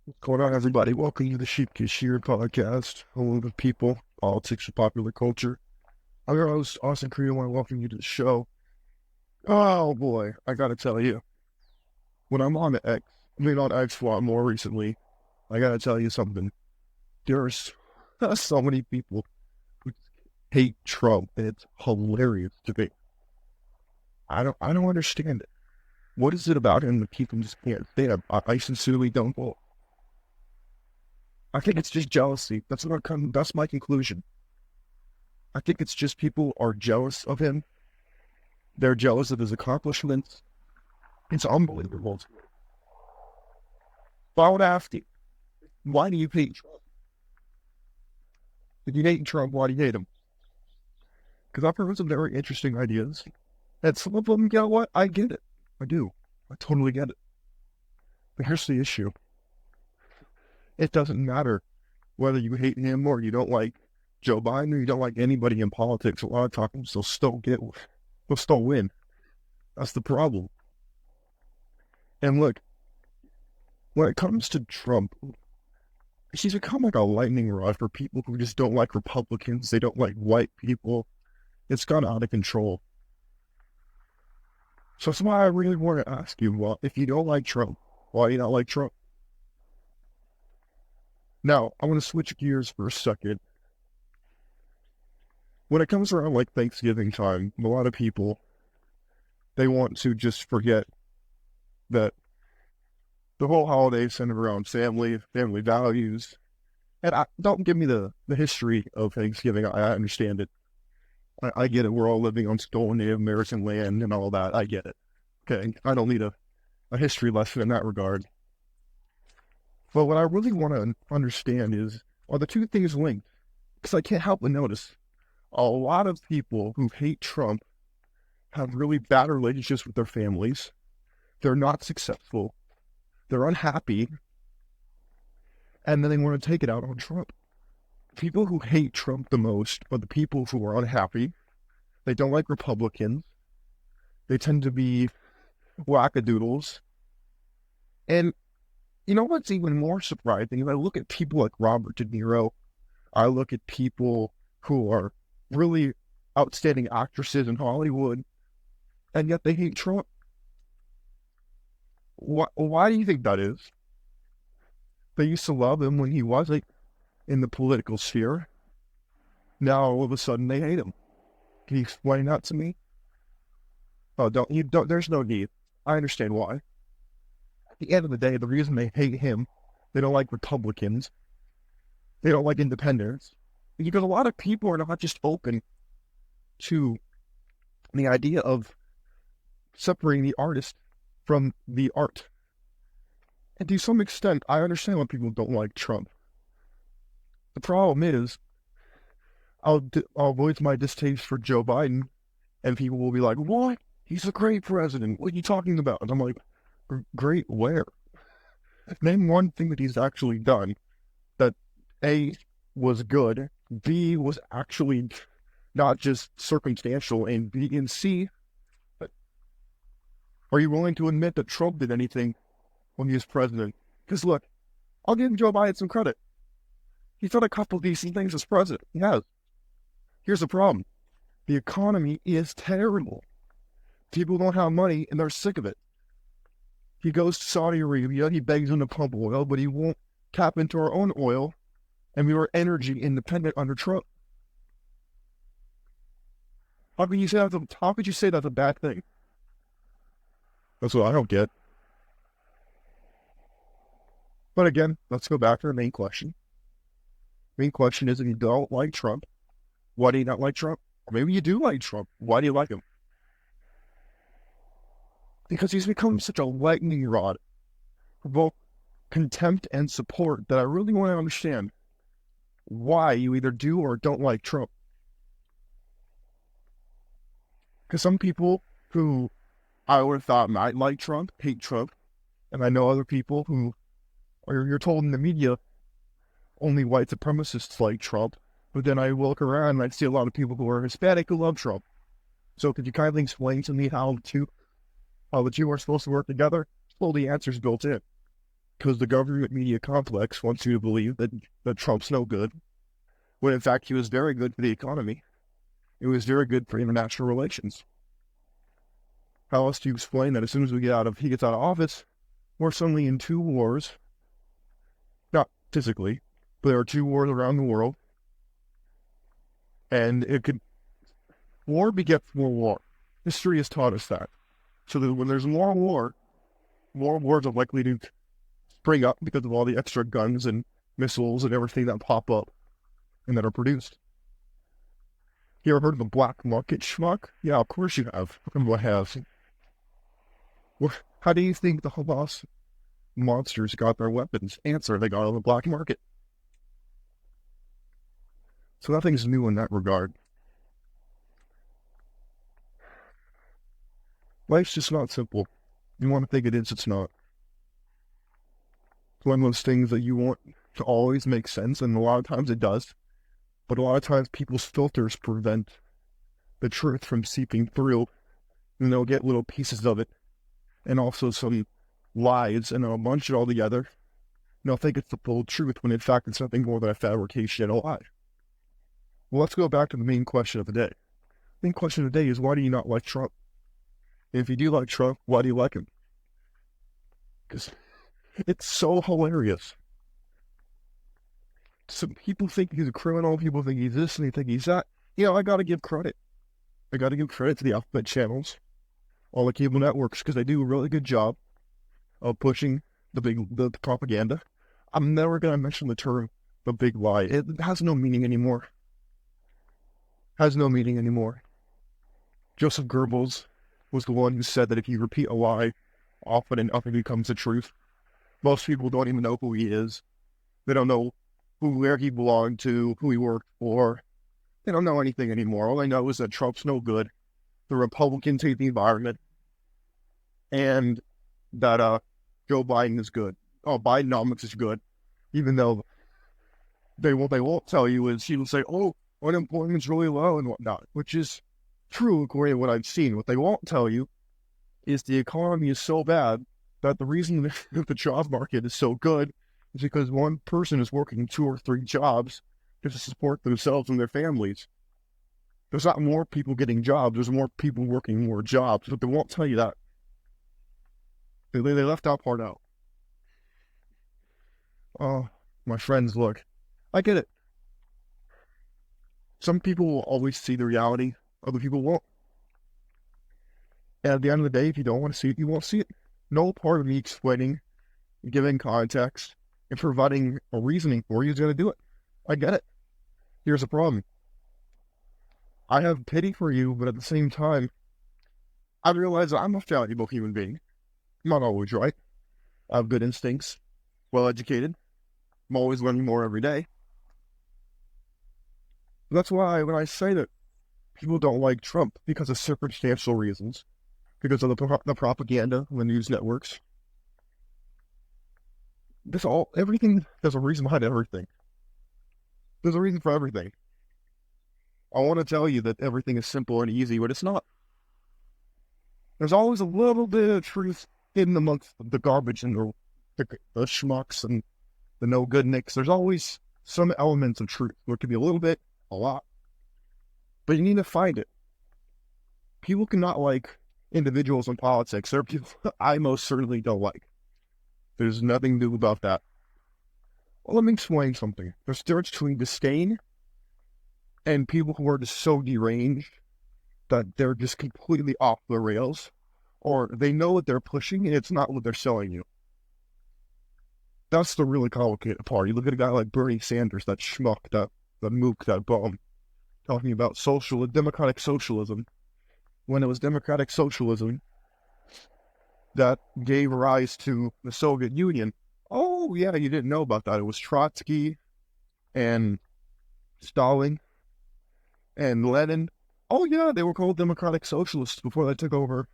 What's going on, everybody? Welcome to the Sheep Get Sheared Podcast, home of people, politics, and popular culture. I'm your host, Austin Creel. I want to welcome you to the show. Oh boy, I gotta tell you, when I'm on on X a lot more recently, I gotta tell you something. There's so many people who hate Trump, and it's hilarious to me. I don't understand it. What is it about him that people just can't stand? I sincerely don't know. I think it's just jealousy. That's my conclusion. I think it's just people are jealous of him. They're jealous of his accomplishments. It's unbelievable. But I would ask you, why do you hate Trump? If you hate Trump, why do you hate him? Because I've heard some very interesting ideas. And some of them, you know what? I get it. I do. I totally get it. But here's the issue. It doesn't matter whether you hate him or you don't like Joe Biden or you don't like anybody in politics. A lot of times they'll still win. That's the problem. And look, when it comes to Trump, he's become like a lightning rod for people who just don't like Republicans. They don't like white people. It's gone out of control. So that's why I really want to ask you, well, if you don't like Trump, why do you not like Trump? Now, I want to switch gears for a second. When it comes around like Thanksgiving time, a lot of people, they want to just forget that the whole holiday is centered around family values. And don't give me the history of Thanksgiving. I understand it. I get it. We're all living on stolen Native American land and all that. I get it. Okay. I don't need a history lesson in that regard. But what I really want to understand is, are the two things linked? Because I can't help but notice a lot of people who hate Trump have really bad relationships with their families. They're not successful. They're unhappy. And then they want to take it out on Trump. People who hate Trump the most are the people who are unhappy. They don't like Republicans. They tend to be wackadoodles. And you know what's even more surprising is I look at people like Robert De Niro. I look at people who are really outstanding actresses in Hollywood, and yet they hate Trump. Why do you think that is? They used to love him when he wasn't in the political sphere. Now all of a sudden they hate him. Can you explain that to me? Oh, there's no need. I understand why. At the end of the day, the reason they hate him, they don't like Republicans, they don't like independents, because a lot of people are not just open to the idea of separating the artist from the art. And to some extent, I understand why people don't like Trump. The problem is, I'll voice my distaste for Joe Biden, and people will be like, what? He's a great president. What are you talking about? And I'm like, great where? Name one thing that he's actually done that A, was good, B, was actually not just circumstantial, and B and C, but are you willing to admit that Trump did anything when he was president? Because look, I'll give Joe Biden some credit. He's done a couple decent things as president. He has. Here's the problem. The economy is terrible. People don't have money and they're sick of it. He goes to Saudi Arabia, he begs them to pump oil, but he won't tap into our own oil, and we were energy independent under Trump. How could you say that's a bad thing? That's what I don't get. But again, let's go back to the main question. Main question is, if you don't like Trump, why do you not like Trump? Or maybe you do like Trump. Why do you like him? Because he's become such a lightning rod for both contempt and support that I really want to understand why you either do or don't like Trump. Because some people who I would have thought might like Trump hate Trump, and I know other people who, or you're told in the media, only white supremacists like Trump, but then I look around and I see a lot of people who are Hispanic who love Trump. So could you kindly explain to me how the two are supposed to work together? Well, the answer's built in. because the government media complex wants you to believe that Trump's no good, when in fact he was very good for the economy. It was very good for international relations. How else do you explain that as soon as he gets out of office, we're suddenly in 2 wars, not physically, but there are 2 wars around the world, and war begets more war. History has taught us that. So that when there's more war, more wars are likely to spring up because of all the extra guns and missiles and everything that pop up and that are produced. You ever heard of the black market schmuck? Yeah, of course you have. Everyone has. How do you think the Hamas monsters got their weapons? Answer, they got on the black market. So nothing's new in that regard. Life's just not simple. You want to think it is, it's not. It's one of those things that you want to always make sense, and a lot of times it does. But a lot of times people's filters prevent the truth from seeping through, and they'll get little pieces of it, and also some lies, and they'll bunch it all together, and they'll think it's the full truth, when in fact it's nothing more than a fabrication and a lie. Well, let's go back to the main question of the day. The main question of the day is, why do you not like Trump? And if you do like Trump, why do you like him? Because it's so hilarious. Some people think he's a criminal, people think he's this, and they think he's that. I gotta give credit. I gotta give credit to the alphabet channels, all the cable networks, because they do a really good job of pushing the propaganda. I'm never gonna mention the term the big lie. It has no meaning anymore. Joseph Goebbels was the one who said that if you repeat a lie often enough, it becomes the truth. Most people don't even know who he is. They don't know where he belonged to, who he worked for. They don't know anything anymore. All they know is that Trump's no good, the Republicans hate the environment, and that Joe Biden is good. Oh, Bidenomics is good, even though what they won't tell you is he will say, oh, unemployment's really low and whatnot, which is true according to what I've seen. What they won't tell you is the economy is so bad that the reason the job market is so good is because one person is working 2 or 3 jobs just to support themselves and their families. There's not more people getting jobs, there's more people working more jobs, but they won't tell you that. They left that part out. Oh, my friends, look, I get it. Some people will always see the reality, other people won't. And at the end of the day, if you don't want to see it, you won't see it. No part of me explaining, giving context, and providing a reasoning for you is going to do it. I get it. Here's the problem. I have pity for you, but at the same time, I realize I'm a valuable human being. I'm not always right. I have good instincts, well-educated. I'm always learning more every day. That's why when I say that people don't like Trump, because of circumstantial reasons, because of the propaganda, the news networks, everything, there's a reason behind everything. There's a reason for everything. I want to tell you that everything is simple and easy, but it's not. There's always a little bit of truth hidden amongst the garbage and the schmucks and the no-good nicks. There's always some elements of truth. There could be a little bit, a lot. But you need to find it. People cannot like individuals in politics. There are people I most certainly don't like. There's nothing new about that. Well, let me explain something. There's a difference between disdain and people who are just so deranged that they're just completely off the rails, or they know what they're pushing and it's not what they're selling you. That's the really complicated part. You look at a guy like Bernie Sanders, that schmuck, that mook, that bum, talking about democratic socialism, when it was democratic socialism that gave rise to the Soviet Union. Oh, yeah, you didn't know about that. It was Trotsky and Stalin and Lenin. Oh, yeah, they were called democratic socialists before they took over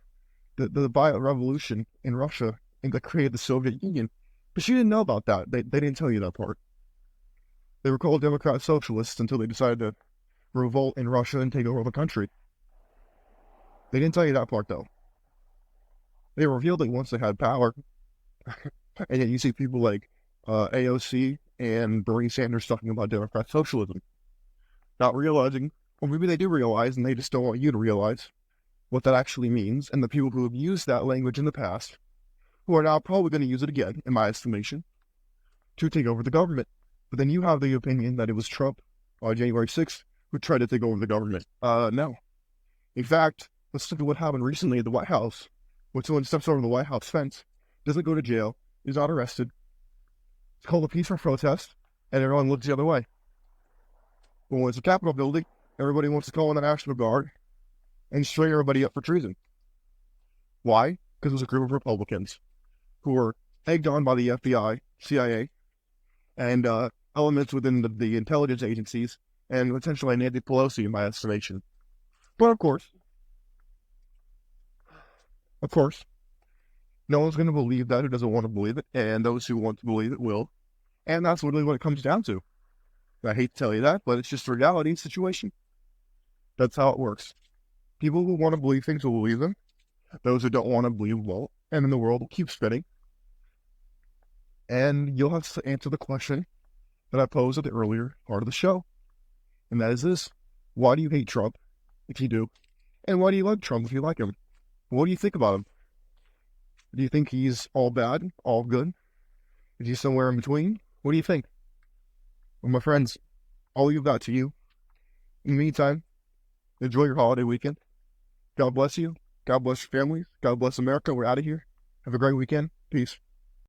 the violent revolution in Russia and they created the Soviet Union. But you didn't know about that. They didn't tell you that part. They were called democratic socialists until they decided to revolt in Russia and take over the country. They didn't tell you that part, though. They revealed it once they had power. And yet you see people like AOC and Bernie Sanders talking about Democrat socialism, not realizing, or maybe they do realize and they just don't want you to realize what that actually means. And the people who have used that language in the past, who are now probably going to use it again, in my estimation, to take over the government. But then you have the opinion that it was Trump on January 6th who tried to take over the government. No. In fact, let's look at what happened recently at the White House. When someone steps over the White House fence, doesn't go to jail, is not arrested, it's called a peaceful protest, and everyone looks the other way. But when it's a Capitol building, everybody wants to call in the National Guard and string everybody up for treason. Why? Because it was a group of Republicans who were egged on by the FBI, CIA, and elements within the intelligence agencies, and potentially Nancy Pelosi, in my estimation. But of course, no one's going to believe that who doesn't want to believe it, and those who want to believe it will. And that's literally what it comes down to. I hate to tell you that, but it's just a reality situation. That's how it works. People who want to believe things will believe them. Those who don't want to believe won't. And then the world will keep spinning. And you'll have to answer the question that I posed at the earlier part of the show. And that is this. Why do you hate Trump, if you do? And why do you like Trump, if you like him? What do you think about him? Do you think he's all bad, all good? Is he somewhere in between? What do you think? Well, my friends, I'll leave that to you. In the meantime, enjoy your holiday weekend. God bless you. God bless your families. God bless America. We're out of here. Have a great weekend. Peace.